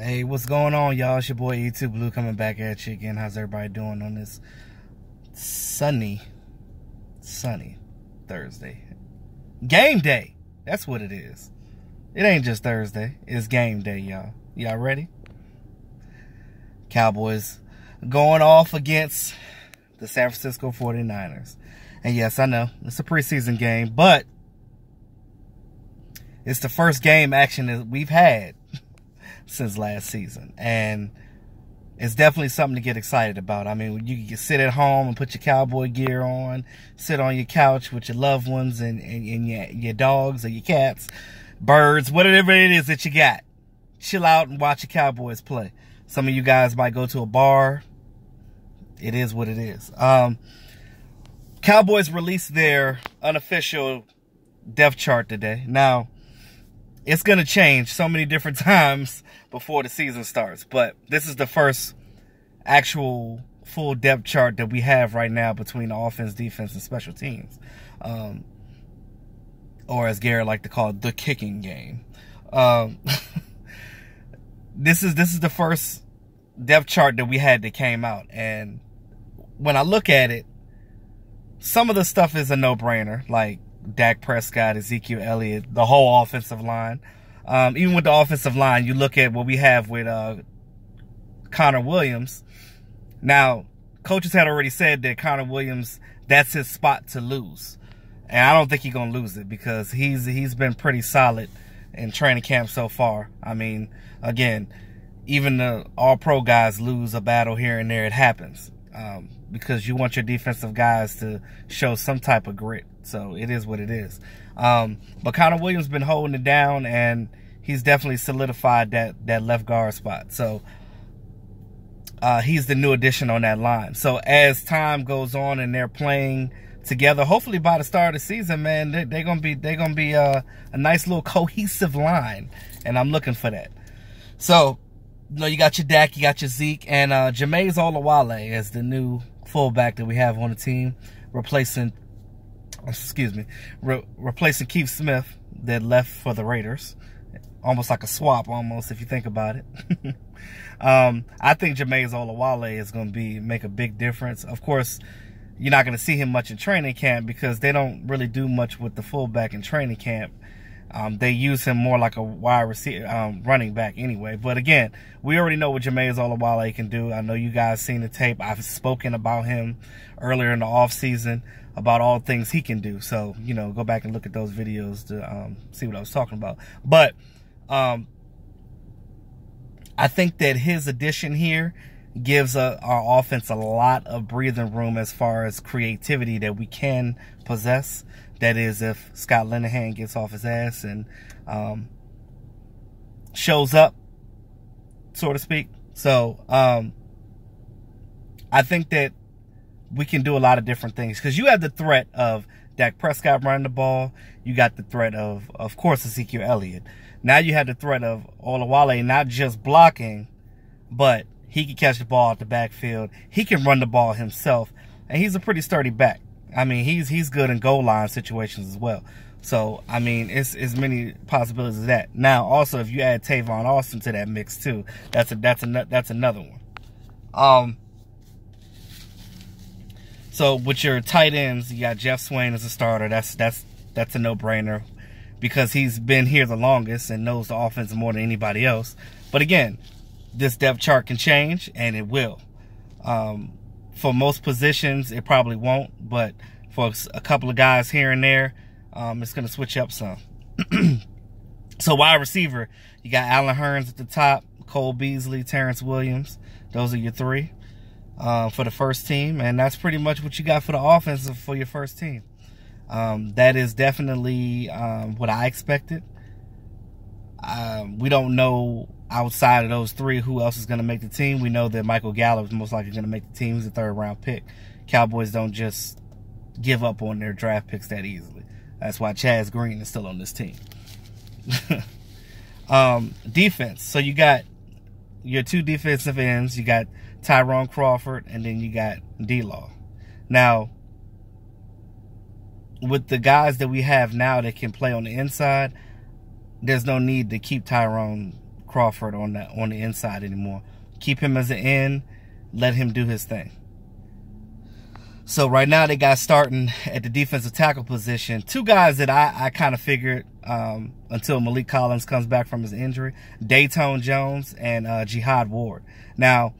Hey, what's going on, y'all? It's your boy E2 Blue coming back at you again. How's everybody doing on this sunny Thursday? Game day. That's what it is. It ain't just Thursday. It's game day, y'all. Y'all ready? Cowboys going off against the San Francisco 49ers. And yes, I know, it's a preseason game, but it's the first game action that we've had since last season, and it's definitely something to get excited about. I mean, you can sit at home and put your cowboy gear on, sit on your couch with your loved ones and your dogs or your cats, birds, whatever it is that you got. Chill out and watch your Cowboys play. Some of you guys might go to a bar. It is what it is. Cowboys released their unofficial depth chart today. Now, it's going to change so many different times before the season starts. But this is the first actual full depth chart that we have right now between the offense, defense, and special teams. Or as Garrett liked to call it, the kicking game. This is the first depth chart that we had that came out. And when I look at it, some of the stuff is a no-brainer. Like Dak Prescott, Ezekiel Elliott, the whole offensive line. Even with the offensive line, you look at what we have with Connor Williams. Now, coaches had already said that Connor Williams, that's his spot to lose. And I don't think he's going to lose it because he's been pretty solid in training camp so far. I mean, again, even the all-pro guys lose a battle here and there. It happens because you want your defensive guys to show some type of grit. So it is what it is. But Connor Williams been holding it down, and he's definitely solidified that left guard spot. So he's the new addition on that line. So as time goes on and they're playing together, hopefully by the start of the season, man, they're gonna be a nice little cohesive line, and I'm looking for that. So, you know, you got your Dak, you got your Zeke, and Jameis Olawale as the new fullback that we have on the team, replacing Keith Smith that left for the Raiders. Almost like a swap, almost, if you think about it. I think Jameis Olawale is going to make a big difference. Of course, you're not going to see him much in training camp because they don't really do much with the fullback in training camp. They use him more like a wide receiver, running back anyway. But again, we already know what Jameis Olawale can do. I know you guys seen the tape. I've spoken about him earlier in the offseason about all things he can do. So, you know, go back and look at those videos to see what I was talking about. But I think that his addition here gives our offense a lot of breathing room as far as creativity that we can possess. That is, if Scott Linehan gets off his ass and shows up, so to speak. So I think that we can do a lot of different things because you have the threat of Dak Prescott running the ball. You got the threat of course, Ezekiel Elliott. Now you have the threat of Olawale not just blocking, but he can catch the ball out the backfield. He can run the ball himself, and he's a pretty sturdy back. I mean, he's good in goal line situations as well. So, I mean, it's as many possibilities as that. Now, also, if you add Tavon Austin to that mix too, that's another one. So with your tight ends, you got Jeff Swain as a starter. That's a no-brainer because he's been here the longest and knows the offense more than anybody else. But again, this depth chart can change, and it will. For most positions, it probably won't, but for a couple of guys here and there, it's going to switch up some. So wide receiver, you got Allen Hurns at the top, Cole Beasley, Terrence Williams. Those are your three for the first team, and that's pretty much what you got for the offense for your first team. That is definitely what I expected. We don't know outside of those three who else is going to make the team. We know that Michael Gallup is most likely going to make the team. He's a third-round pick. Cowboys don't just give up on their draft picks that easily. That's why Chaz Green is still on this team. Defense. So you got your two defensive ends. You got Tyrone Crawford, and then you got D-Law. Now, with the guys that we have now that can play on the inside, there's no need to keep Tyrone Crawford on the inside anymore. Keep him as an end. Let him do his thing. So right now they got starting at the defensive tackle position. Two guys that I kind of figured until Malik Collins comes back from his injury. Dayton Jones and Jihad Ward. Now,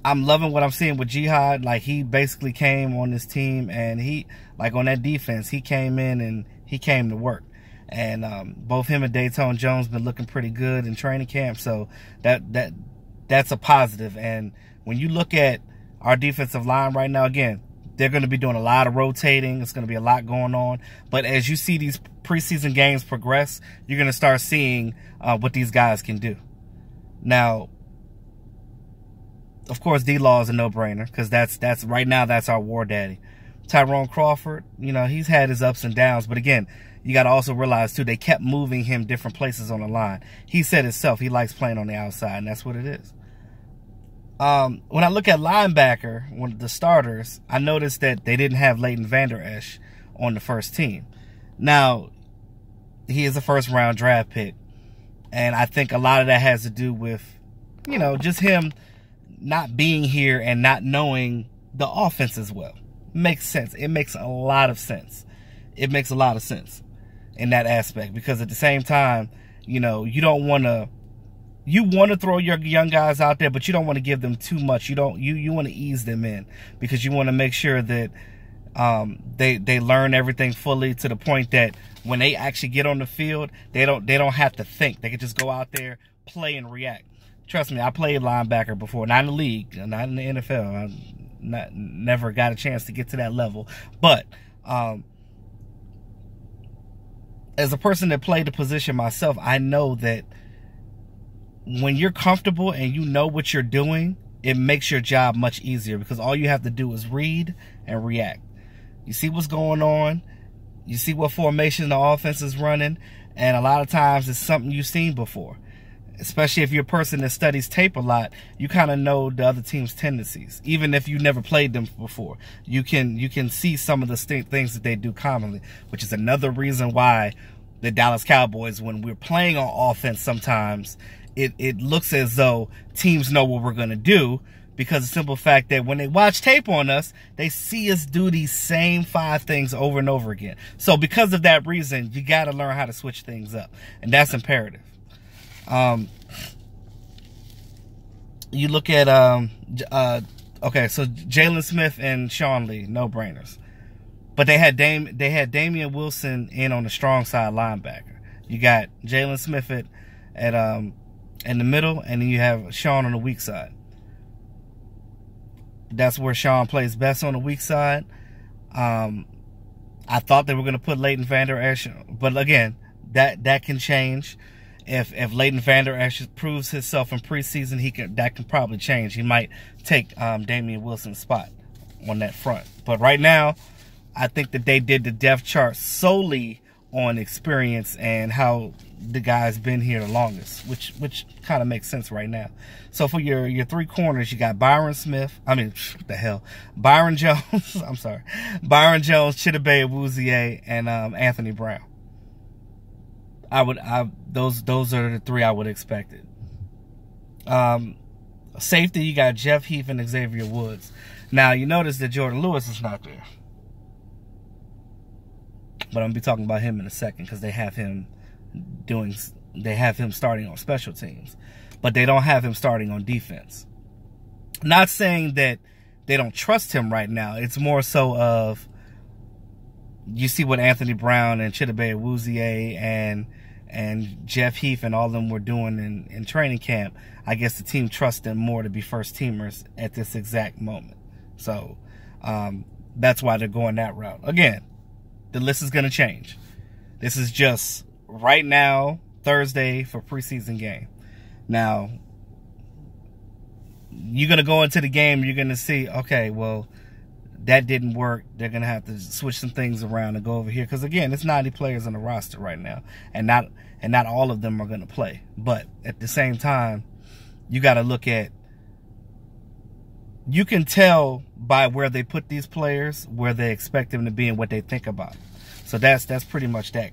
I'm loving what I'm seeing with Jihad. Like, he basically came on this team, and he, like, on that defense, he came in and he came to work. And both him and Dayton Jones been looking pretty good in training camp. So that's a positive. And when you look at our defensive line right now, again, they're going to be doing a lot of rotating. It's going to be a lot going on. But as you see these preseason games progress, you're going to start seeing what these guys can do. Now, of course, D-Law is a no-brainer, because that's right now, that's our war daddy. Tyrone Crawford, you know, he's had his ups and downs. But again, you got to also realize, too, they kept moving him different places on the line. He said himself he likes playing on the outside, and that's what it is. When I look at linebacker, one of the starters, I noticed that they didn't have Leighton Vander Esch on the first team. Now, he is a first-round draft pick, and I think a lot of that has to do with, you know, just him not being here and not knowing the offense as well. Makes sense. It makes a lot of sense. It makes a lot of sense in that aspect, because at the same time, you know, you don't want to. You want to throw your young guys out there, but you don't want to give them too much. You want to ease them in, because you want to make sure that they learn everything fully, to the point that when they actually get on the field, they don't have to think. They can just go out there, play, and react. Trust me, I played linebacker before, not in the league, not in the NFL. I never got a chance to get to that level, but as a person that played the position myself, I know that when you're comfortable and you know what you're doing, it makes your job much easier, because all you have to do is read and react. You see what's going on. You see what formation the offense is running. And a lot of times it's something you've seen before. Especially if you're a person that studies tape a lot, you kind of know the other team's tendencies. Even if you never played them before, you can see some of the things that they do commonly, which is another reason why the Dallas Cowboys, when we're playing on offense, sometimes it looks as though teams know what we're going to do, because the simple fact that when they watch tape on us, they see us do these same 5 things over and over again. So because of that reason, you got to learn how to switch things up, and that's imperative. You look at okay, so Jalen Smith and Sean Lee, no brainers, but they had Damian Wilson in on the strong side linebacker. You got Jalen Smith at in the middle, and then you have Sean on the weak side. That's where Sean plays best, on the weak side. I thought they were going to put Leighton Vander Esch, but again, that can change. If Leighton Vander Esch proves himself in preseason, that can probably change. He might take Damian Wilson's spot on that front. But right now, I think that they did the depth chart solely on experience and how the guy's been here the longest, which kind of makes sense right now. So for your 3 corners, you got Byron Jones, I'm sorry, Byron Jones, Chidobe Awuzie, and Anthony Brown. Those are the 3 I would expect it. Safety, you got Jeff Heath and Xavier Woods. Now you notice that Jordan Lewis is not there, but I'm gonna be talking about him in a second, because they have him starting on special teams, but they don't have him starting on defense. Not saying that they don't trust him right now. It's more so of, you see what Anthony Brown and Chidobe Awuzie and Jeff Heath and all of them were doing in training camp. I guess the team trusts them more to be first teamers at this exact moment. So that's why they're going that route. Again, the list is going to change. This is just right now, Thursday, for preseason game. Now, you're going to go into the game, you're going to see, okay, well, that didn't work. They're going to have to switch some things around and go over here. Because, again, it's 90 players on the roster right now. And not all of them are going to play. But at the same time, you got to look at, you can tell by where they put these players, where they expect them to be and what they think about them. So that's pretty much that.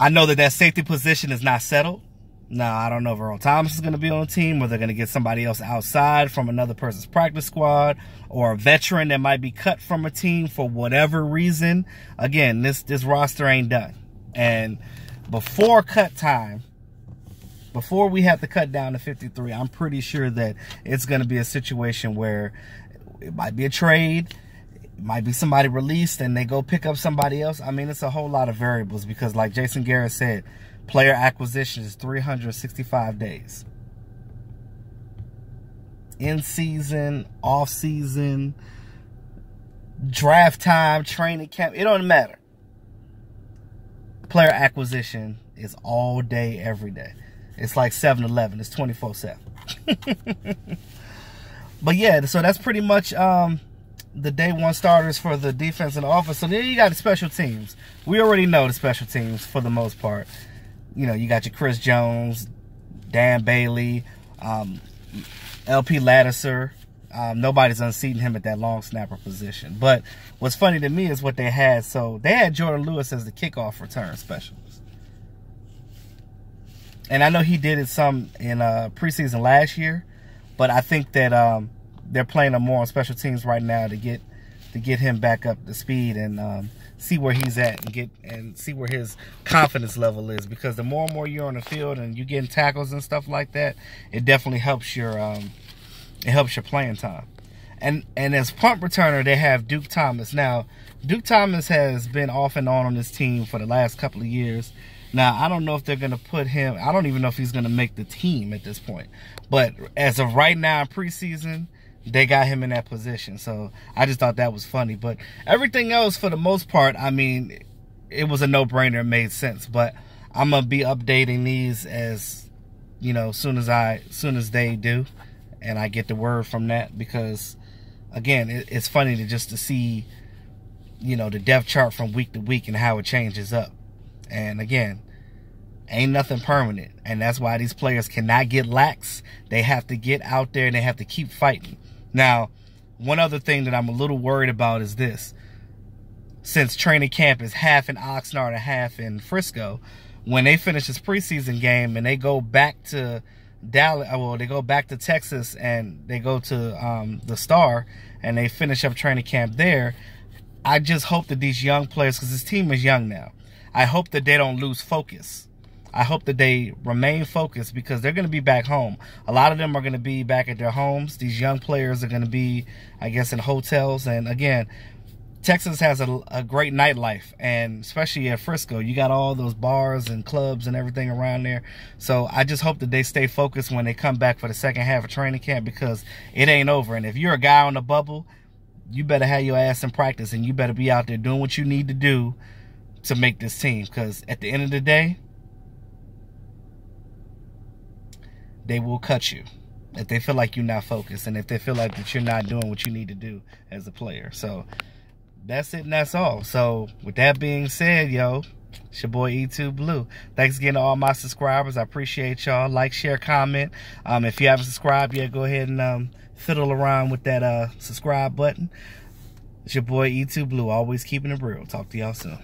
I know that safety position is not settled. Now, I don't know if Earl Thomas is going to be on the team, or they're going to get somebody else outside from another person's practice squad, or a veteran that might be cut from a team for whatever reason. Again, this roster ain't done. And before cut time, before we have to cut down to 53, I'm pretty sure that it's going to be a situation where it might be a trade, it might be somebody released and they go pick up somebody else. I mean, it's a whole lot of variables because, like Jason Garrett said, player acquisition is 365 days. In season, off season, draft time, training camp, it don't matter. Player acquisition is all day, every day. It's like 7-Eleven. It's 24/7. But yeah, so that's pretty much the day one starters for the defense and the offense. So then you got the special teams. We already know the special teams for the most part. You know, you got your Chris Jones, Dan Bailey, LP Laddiser. Nobody's unseating him at that long snapper position. But what's funny to me is what they had. So they had Jordan Lewis as the kickoff return specialist. And I know he did it some in preseason last year. But I think that they're playing him more on special teams right now to get him back up to speed and see where he's at and see where his confidence level is. Because the more and more you're on the field and you getting tackles and stuff like that, it definitely helps your playing time. And as punt returner, they have Duke Thomas. Now, Duke Thomas has been off and on this team for the last couple of years. Now, I don't know if they're going to put him, I don't even know if he's going to make the team at this point. But as of right now in preseason, they got him in that position. So I just thought that was funny. But everything else, for the most part, I mean, it was a no-brainer. It made sense. But I'm going to be updating these as, you know, soon as they do. And I get the word from that. Because, again, it's funny to see, you know, the depth chart from week to week and how it changes up. And again, ain't nothing permanent. And that's why these players cannot get lax. They have to get out there and they have to keep fighting. Now, one other thing that I'm a little worried about is this. Since training camp is half in Oxnard and half in Frisco, when they finish this preseason game and they go back to Dallas, well, they go back to Texas and they go to the Star and they finish up training camp there, I just hope that these young players, because this team is young now, I hope that they don't lose focus. I hope that they remain focused because they're going to be back home. A lot of them are going to be back at their homes. These young players are going to be, I guess, in hotels. And again, Texas has a great nightlife, and especially at Frisco, you got all those bars and clubs and everything around there. So I just hope that they stay focused when they come back for the second half of training camp, because it ain't over. And if you're a guy on the bubble, you better have your ass in practice, and you better be out there doing what you need to do to make this team, because at the end of the day, they will cut you if they feel like you're not focused and if they feel like that you're not doing what you need to do as a player. So that's it and that's all. So with that being said, yo, it's your boy E2 Blue. Thanks again to all my subscribers. I appreciate y'all. Like, share, comment. If you haven't subscribed yet, go ahead and fiddle around with that subscribe button. It's your boy E2 Blue, always keeping it real. Talk to y'all soon.